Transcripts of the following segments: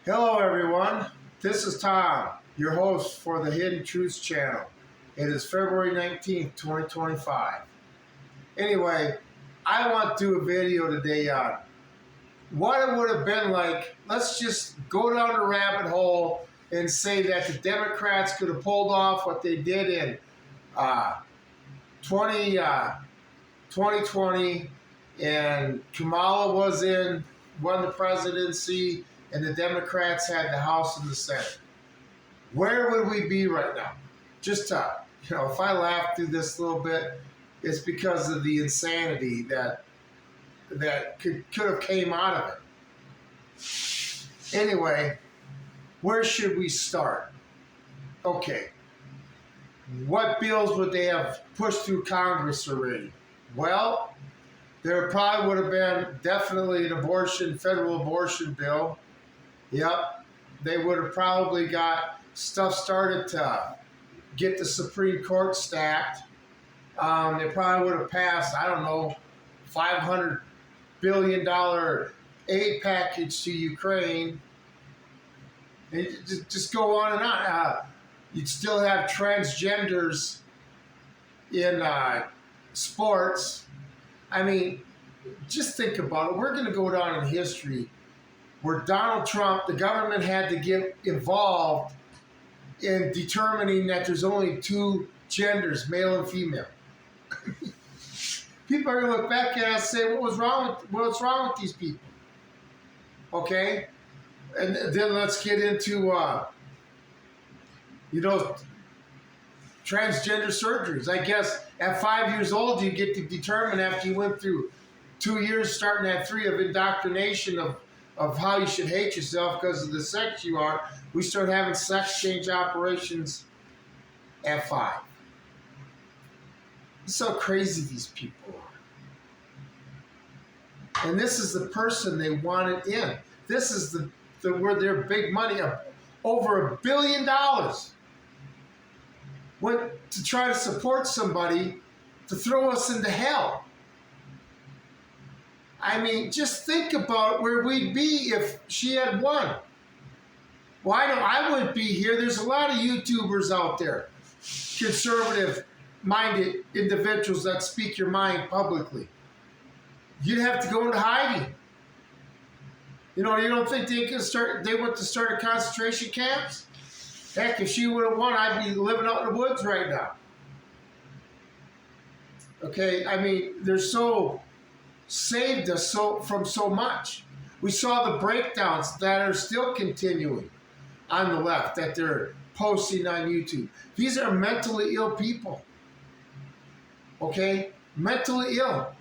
Hello everyone, this is Tom, your host for the Hidden Truths channel. It is February 19th, 2025. Anyway, I want to do a video today on what it would have been like. Let's just go down the rabbit hole and say that the Democrats could have pulled off what they did in 2020 and Kamala won the presidency and the Democrats had the House and the Senate. Where would we be right now? Just if I laugh through this a little bit, it's because of the insanity that could have came out of it. Anyway, where should we start? Okay, what bills would they have pushed through Congress already? Well, there probably would have been definitely an federal abortion bill. Yep, they would have probably got stuff started to get the Supreme Court stacked. They probably would have passed, I don't know, $500 billion aid package to Ukraine. And just go on and on. You'd still have transgenders in sports. I mean, just think about it. We're going to go down in history where Donald Trump, the government had to get involved in determining that there's only two genders, male and female. People are going to look back at us and say, what's wrong with these people? Okay? And then let's get into, transgender surgeries. I guess at 5 years old, you get to determine after you went through 2 years, starting at 3 of indoctrination of how you should hate yourself because of the sex you are. We start having sex change operations at 5. It's so crazy these people are. And this is the person they wanted in. This is where their big money, over $1 billion, went to try to support somebody to throw us into hell. I mean, just think about where we'd be if she had won. Well, I wouldn't be here. There's a lot of YouTubers out there, conservative-minded individuals that speak your mind publicly. You'd have to go into hiding. You don't think they went to start concentration camps? Heck, if she would have won, I'd be living out in the woods right now. Okay, I mean, they're saved us from so much. We saw the breakdowns that are still continuing on the left that they're posting on YouTube. These are mentally ill people. Okay, mentally ill.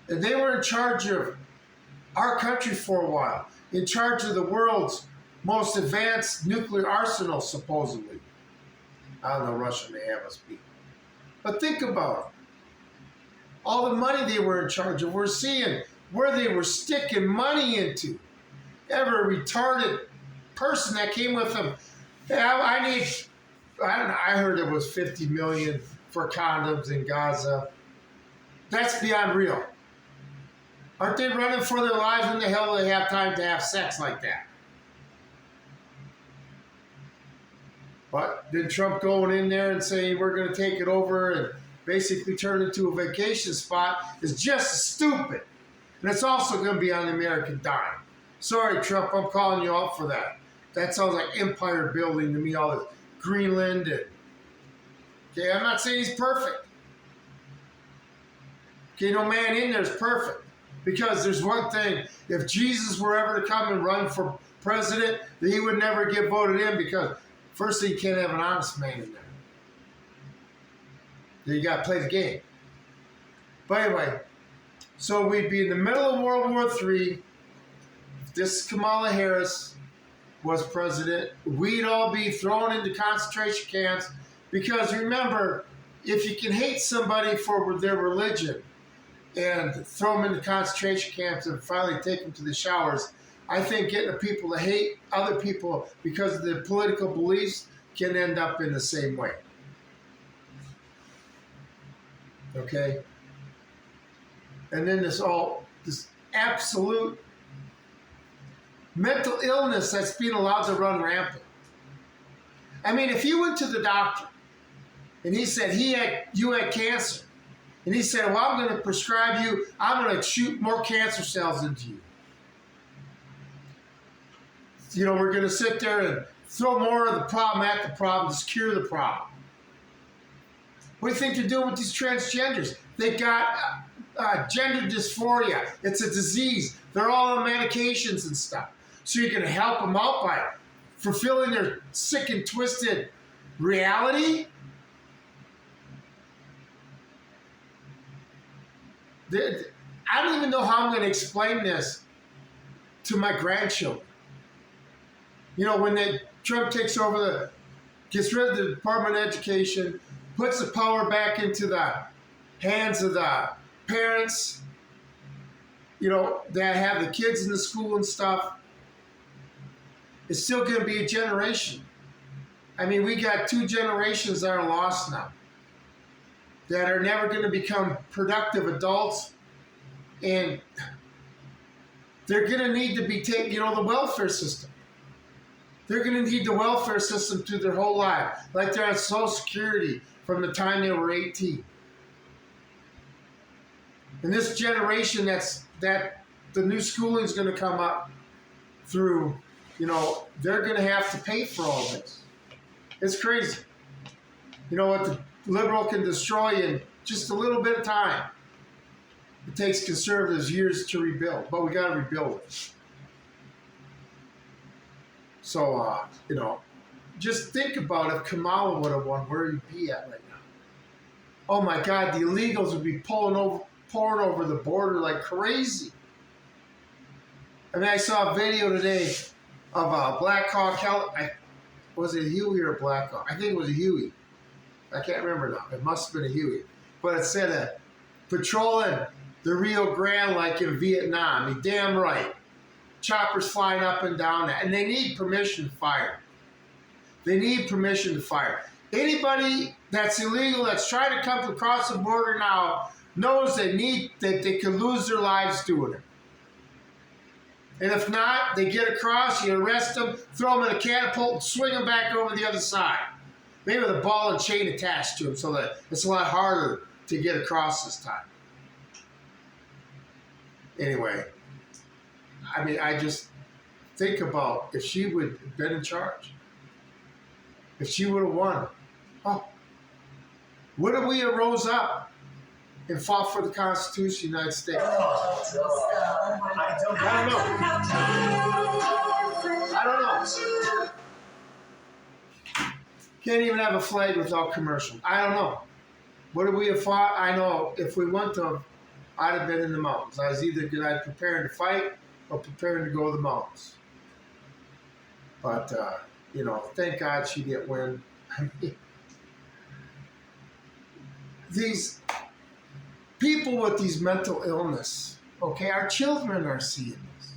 And they were in charge of our country for a while, in charge of the world's most advanced nuclear arsenal, supposedly. I don't know, Russia may have us beat. But think about it. All the money they were in charge of, we're seeing where they were sticking money into. Every retarded person that came with them, I heard it was 50 million for condoms in Gaza. That's beyond real. Aren't they running for their lives? When the hell do they have time to have sex like that? But then Trump going in there and saying we're going to take it over and basically turn it into a vacation spot is just stupid. And it's also going to be on the American dime. Sorry, Trump, I'm calling you out for that. That sounds like empire building to me, all this Greenland. Okay, I'm not saying he's perfect. Okay, no man in there is perfect. Because there's one thing, if Jesus were ever to come and run for president, then he would never get voted in because first thing, you can't have an honest man in there. Then you got to play the game. But anyway, so we'd be in the middle of World War III. If this Kamala Harris was president, we'd all be thrown into concentration camps because remember, if you can hate somebody for their religion and throw them into concentration camps and finally take them to the showers, I think getting the people to hate other people because of their political beliefs can end up in the same way. Okay? And then this absolute mental illness that's being allowed to run rampant. I mean, if you went to the doctor and he said you had cancer, and he said, well, I'm going to prescribe you, I'm going to shoot more cancer cells into you. You know, we're going to sit there and throw more of the problem at the problem to cure the problem. What do you think they're doing with these transgenders? They got gender dysphoria. It's a disease. They're all on medications and stuff. So you're going to help them out by fulfilling their sick and twisted reality? I don't even know how I'm going to explain this to my grandchildren. You know, when Trump takes over gets rid of the Department of Education, puts the power back into the hands of the parents, you know, that have the kids in the school and stuff, it's still going to be a generation. I mean, we got 2 generations that are lost now, that are never going to become productive adults, and they're going to need to be taken, you know, the welfare system. They're going to need the welfare system through their whole life, like they're on Social Security from the time they were 18. And this generation that the new schooling is going to come up through, you know, they're going to have to pay for all this. It's crazy. You know what the liberal can destroy in just a little bit of time. It takes conservatives years to rebuild, but we got to rebuild it. So, you know, just think about if Kamala would have won, where he'd be at right now. Oh my God, the illegals would be pouring over the border like crazy. I mean, I saw a video today of a Black Hawk. Was it a Huey or a Black Hawk? I think it was a Huey. I can't remember now. It must have been a Huey. But it said patrolling the Rio Grande like in Vietnam. You're damn right. Choppers flying up and down that. And they need permission to fire. They need permission to fire. Anybody that's illegal that's trying to come across the border now knows that they could lose their lives doing it. And if not, they get across, you arrest them, throw them in a catapult, and swing them back over the other side. Maybe with a ball and chain attached to them so that it's a lot harder to get across this time. Anyway, I mean, I just think about if she would have been in charge. If she would have won. Oh, what if we rose up and fought for the Constitution of the United States? I don't know. Can't even have a flag without commercial. I don't know. What if we have fought? I know if we went to, I'd have been in the mountains. I was either preparing to fight or preparing to go to the mountains. But, you know, thank God she didn't win. I mean, these people with these mental illness, okay, our children are seeing this.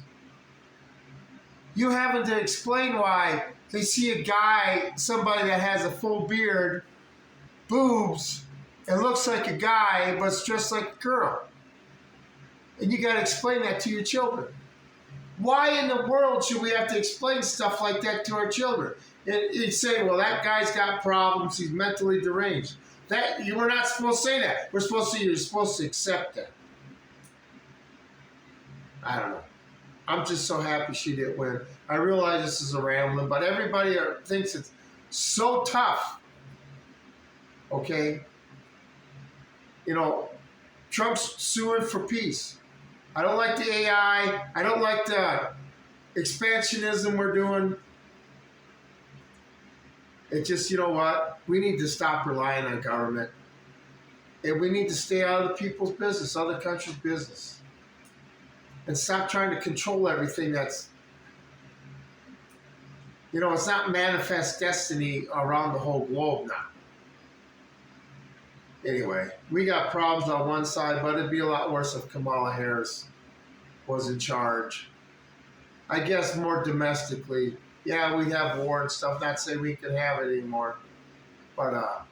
You having to explain why they see a guy, somebody that has a full beard, boobs, and looks like a guy, but it's dressed like a girl. And you got to explain that to your children. Why in the world should we have to explain stuff like that to our children? And you say, well, that guy's got problems, he's mentally deranged. We're not supposed to say that. You're supposed to accept that. I don't know. I'm just so happy she didn't win. I realize this is a rambling, but everybody thinks it's so tough. Okay? You know, Trump's suing for peace. I don't like the AI. I don't like the expansionism we're doing. It's just, you know what? We need to stop relying on government. And we need to stay out of the people's business, other countries' business. And stop trying to control everything that's, you know, it's not manifest destiny around the whole globe now. Anyway, we got problems on one side, but it'd be a lot worse if Kamala Harris was in charge. I guess more domestically. Yeah, we'd have war and stuff. Not saying we could have it anymore. But, I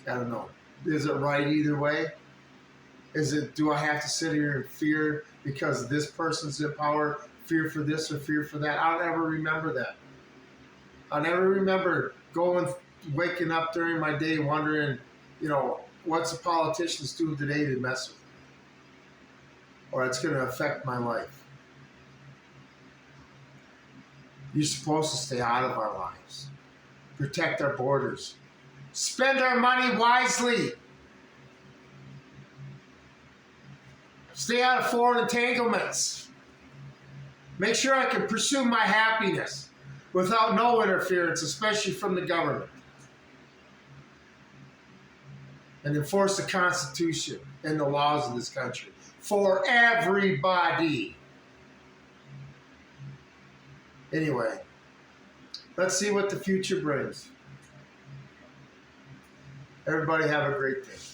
don't know. Is it right either way? Do I have to sit here in fear because this person's in power fear for this or fear for that. I'll never remember that. I'll never remember waking up during my day wondering, what's the politicians doing today to mess with me? Or it's going to affect my life. You're supposed to stay out of our lives. Protect our borders. Spend our money wisely. Stay out of foreign entanglements. Make sure I can pursue my happiness without no interference, especially from the government. And enforce the Constitution and the laws of this country for everybody. Anyway, let's see what the future brings. Everybody have a great day.